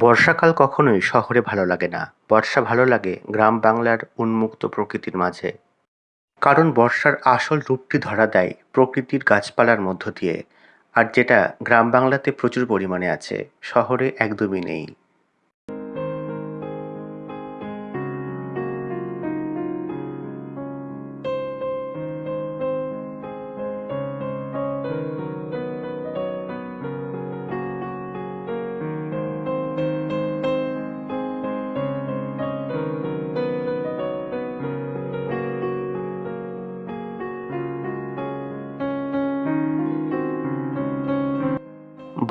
বর্ষাকাল কখনোই শহরে ভালো লাগে না। বর্ষা ভালো লাগে গ্রাম বাংলার উন্মুক্ত প্রকৃতির মাঝে। কারণ বর্ষার আসল রূপটি ধরা দেয় প্রকৃতির গাছপালার মধ্য দিয়ে, আর যেটা গ্রাম বাংলাতে প্রচুর পরিমাণে আছে, শহরে একদমই নেই।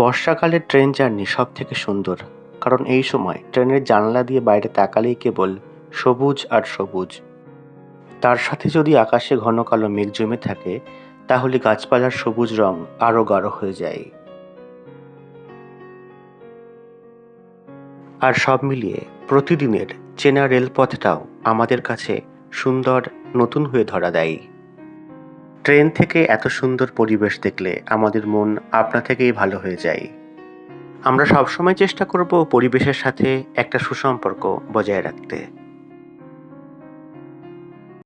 বর্ষাকালের ট্রেন জার্নি সব থেকে সুন্দর, কারণ এই সময় ট্রেনের জানলা দিয়ে বাইরে তাকালেই কেবল সবুজ আর সবুজ। তার সাথে যদি আকাশে ঘন কালো মেঘ জমে থাকে, তাহলে গাছপালার সবুজ রং আরো গাঢ় হয়ে যায়। আর সব মিলিয়ে প্রতিদিনের চেনা রেলপথটাও আমাদের কাছে সুন্দর, নতুন হয়ে ধরা দেয়। ট্রেন থেকে এত সুন্দর পরিবেশ দেখলে আমাদের মন আপনা থেকেই ভালো হয়ে যায়। আমরা সবসময় চেষ্টা করব পরিবেশের সাথে একটা সুসম্পর্ক বজায় রাখতে।